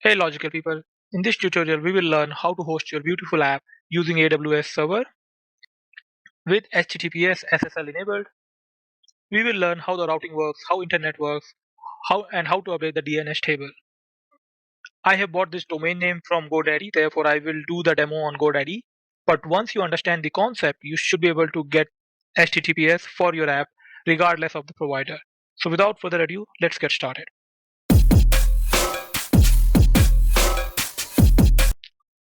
Hey logical people, in this tutorial we will learn how to host your beautiful app using AWS server with HTTPS SSL enabled. We will learn how the routing works, how internet works, how to update the DNS table. I have bought this domain name from GoDaddy, therefore I will do the demo on GoDaddy. But once you understand the concept, you should be able to get HTTPS for your app regardless of the provider. So without further ado, let's get started.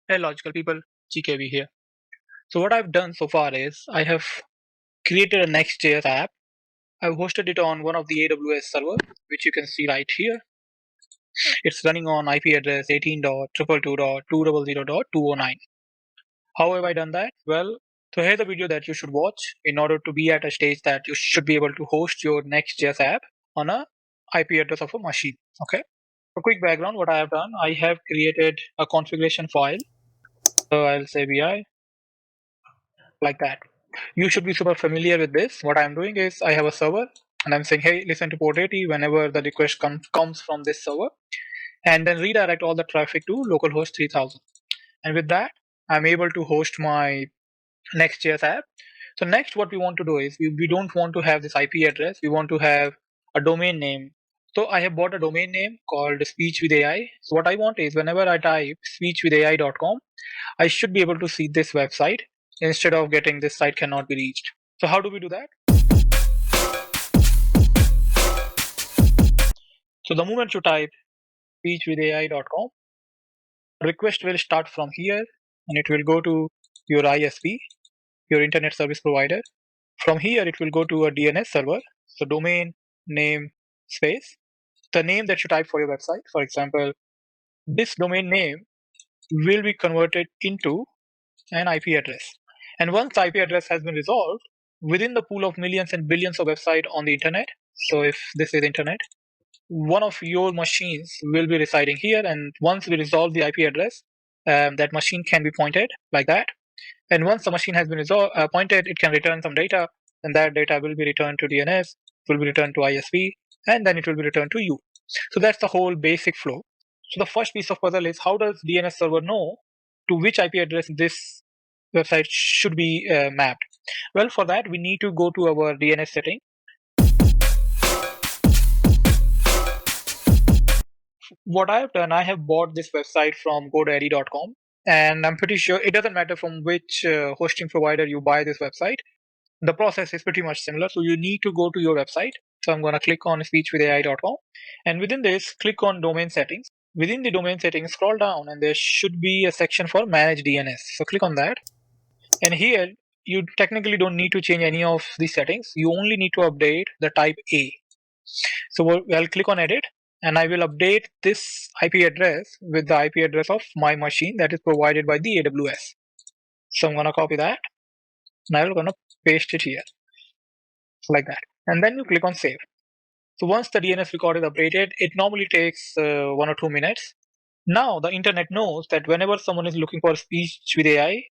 Hey logical people, GKV here. So what I've done so far is I have created a Next.js app. I've hosted it on one of the AWS server, which you can see right here. It's running on IP address 18.222.200.209. How have I done that? Well, so here's a video that you should watch in order to be at a stage that you should be able to host your Next.js app on a IP address of a machine. Okay. For quick background, what I have done, I have created a configuration file. So I'll say vi like that. You should be super familiar with this. What I'm doing is I have a server and I'm saying, hey, listen to port 80 whenever the request comes from this server, and then redirect all the traffic to localhost 3000. And with that, I'm able to host my Next.js app. So next, what we want to do is we don't want to have this IP address. We want to have a domain name. So I have bought a domain name called Speech with AI. So what I want is whenever I type speechwithai.com, I should be able to see this website instead of getting this site cannot be reached. So how do we do that? So the moment you type speechwithai.com, request will start from here and it will go to your ISP, your internet service provider. From here, it will go to a DNS server. So domain name space, the name that you type for your website. For example, this domain name will be converted into an IP address. And once the IP address has been resolved, within the pool of millions and billions of websites on the internet, so if this is internet, one of your machines will be residing here. And once we resolve the IP address, that machine can be pointed like that. And once the machine has been pointed, it can return some data, and that data will be returned to DNS, will be returned to ISP, and then it will be returned to you. So that's the whole basic flow. So the first piece of puzzle is how does DNS server know to which IP address this website should be mapped? Well, for that, we need to go to our DNS setting. What I have done, I have bought this website from GoDaddy.com, and I'm pretty sure it doesn't matter from which hosting provider you buy this website. The process is pretty much similar. So you need to go to your website. So I'm going to click on speechwithai.com, and within this, click on domain settings. Within the domain settings, scroll down and there should be a section for manage DNS. So click on that. And here you technically don't need to change any of these settings. You only need to update the type A. So I'll click on edit and I will update this IP address with the IP address of my machine that is provided by the AWS. So I'm going to copy that and I'm going to paste it here like that. And then you click on save. So once the DNS record is updated, it normally takes 1 or 2 minutes. Now the internet knows that whenever someone is looking for speech with AI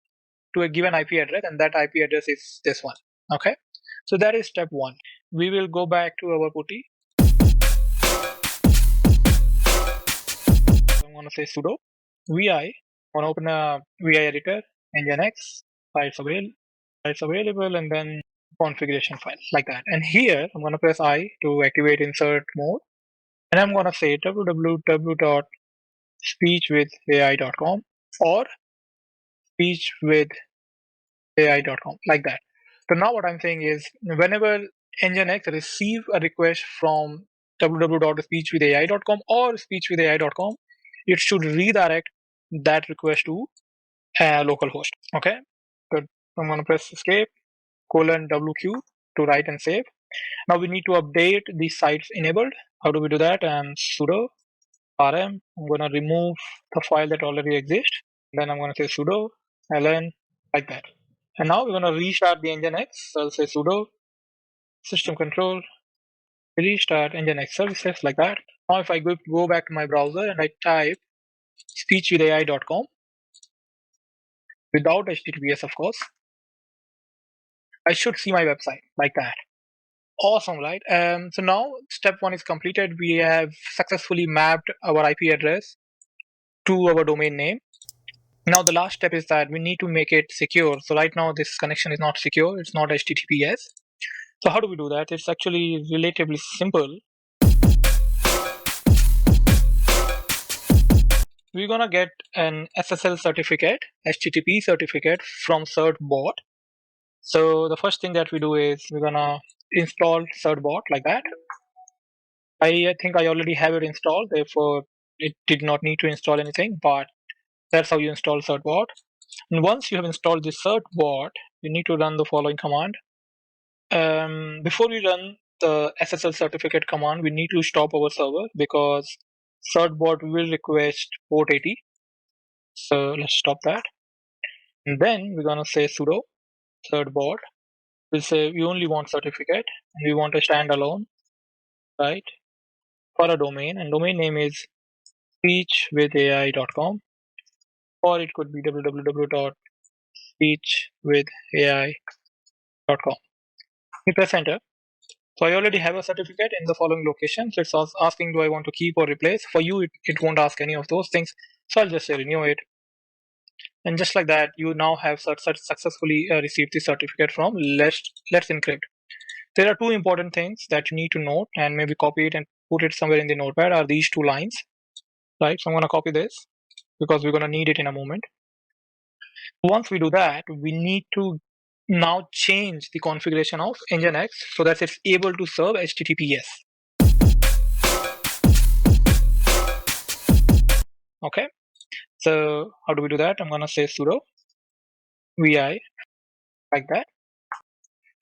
to a given IP address, and that IP address is this one. Okay. So that is step one. We will go back to our putty. I'm going to say sudo vi. I want to open a vi editor, NGINX, files available, and then configuration file like that. And here I'm going to press I to activate insert mode. And I'm going to say www.speechwithai.com or speechwithai.com like that. So now what I'm saying is whenever NGINX receive a request from www.speechwithai.com or speechwithai.com, it should redirect that request to localhost. Okay, good. I'm going to press escape :WQ to write and save. Now we need to update the sites enabled. How do we do that? And sudo rm. I'm going to remove the file that already exists. Then I'm going to say sudo ln like that. And now we're going to restart the NGINX. So I'll say sudo system control restart NGINX services like that. Now if I go back to my browser and I type speechwithai.com without HTTPS, of course, I should see my website like that. Awesome, right? So now step one is completed. We have successfully mapped our IP address to our domain name. Now the last step is that we need to make it secure. So right now this connection is not secure, it's not HTTPS. So how do we do that? It's actually relatively simple. We're gonna get an SSL certificate, HTTP certificate from Certbot. So the first thing that we do is we're gonna install Certbot like that. I think I already have it installed, therefore it did not need to install anything, but that's how you install Certbot. And once you have installed the Certbot, you need to run the following command. Before we run the SSL certificate command, we need to stop our server because Certbot will request port 80. So let's stop that. And then we're gonna say sudo certbot. We'll say we only want certificate and we want a standalone, right? For a domain, and domain name is speechwithai.com, or it could be www.speechwithai.com. We press enter. So I already have a certificate in the following location. So it's asking, do I want to keep or replace? For you, it won't ask any of those things. So I'll just say renew it. And just like that, you now have successfully received the certificate from LetsEncrypt. There are two important things that you need to note and maybe copy it and put it somewhere in the notepad are these two lines, right? So I'm going to copy this because we're going to need it in a moment. Once we do that, we need to now change the configuration of NGINX so that it's able to serve HTTPS. Okay, so how do we do that? I'm going to say sudo vi like that.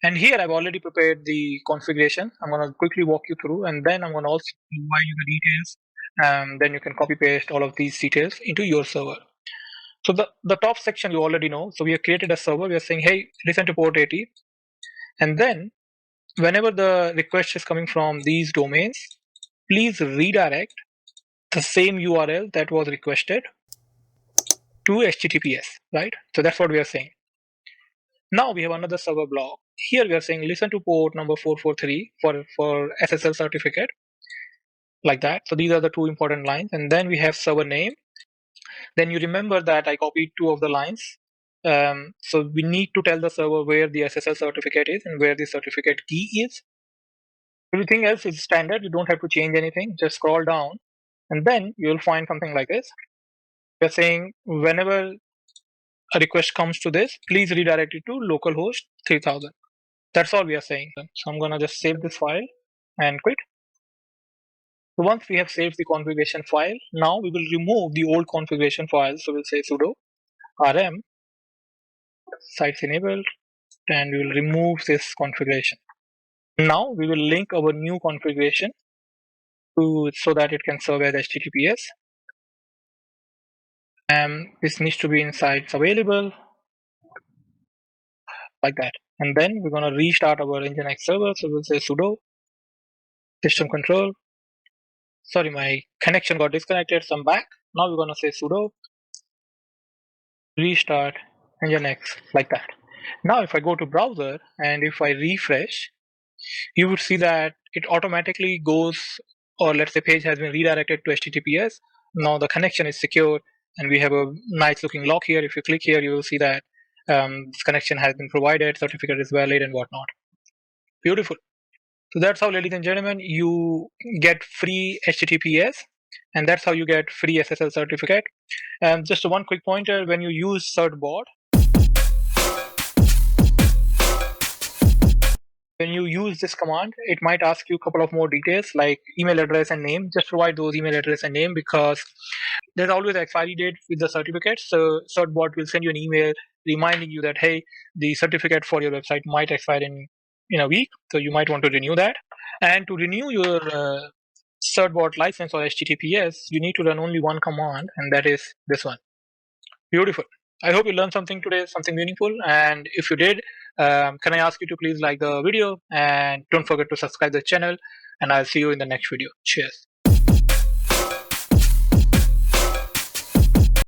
And here I've already prepared the configuration. I'm going to quickly walk you through, and then I'm going to also provide you the details. Then you can copy paste all of these details into your server. So the top section you already know. So we have created a server. We are saying, hey, listen to port 80. And then whenever the request is coming from these domains, please redirect the same URL that was requested to HTTPS, right? So that's what we are saying. Now we have another server block. Here we are saying listen to port number 443 for SSL certificate, like that. So these are the two important lines. And then we have server name. Then you remember that I copied two of the lines. So we need to tell the server where the SSL certificate is and where the certificate key is. Everything else is standard. You don't have to change anything. Just scroll down, and then you'll find something like this. We're saying whenever a request comes to this, please redirect it to localhost 3000. That's all we are saying. So I'm gonna just save this file and quit. So once we have saved the configuration file, now we will remove the old configuration file. So we'll say sudo rm sites enabled, and we will remove this configuration. Now we will link our new configuration to so that it can serve as HTTPS. And this needs to be in sites available, like that. And then we're going to restart our NGINX server. So we'll say sudo system control. Sorry, my connection got disconnected, so I'm back. Now we're going to say sudo restart NGINX, like that. Now if I go to browser and if I refresh, you would see that it automatically goes, or let's say page has been redirected to HTTPS. Now the connection is secure and we have a nice looking lock here. If you click here, you will see that this connection has been provided, certificate is valid and whatnot. Beautiful. So that's how, ladies and gentlemen, you get free HTTPS, and that's how you get free SSL certificate. And just one quick pointer, when you use Certbot, when you use this command, it might ask you a couple of more details like email address and name. Just provide those email address and name because there's always an expiry date with the certificate. So Certbot will send you an email reminding you that, hey, the certificate for your website might expire in a week. So you might want to renew that. And to renew your Certbot license or HTTPS, you need to run only one command, and that is this one. Beautiful. I hope you learned something today, something meaningful. And if you did, can I ask you to please like the video and don't forget to subscribe the channel, and I'll see you in the next video. Cheers.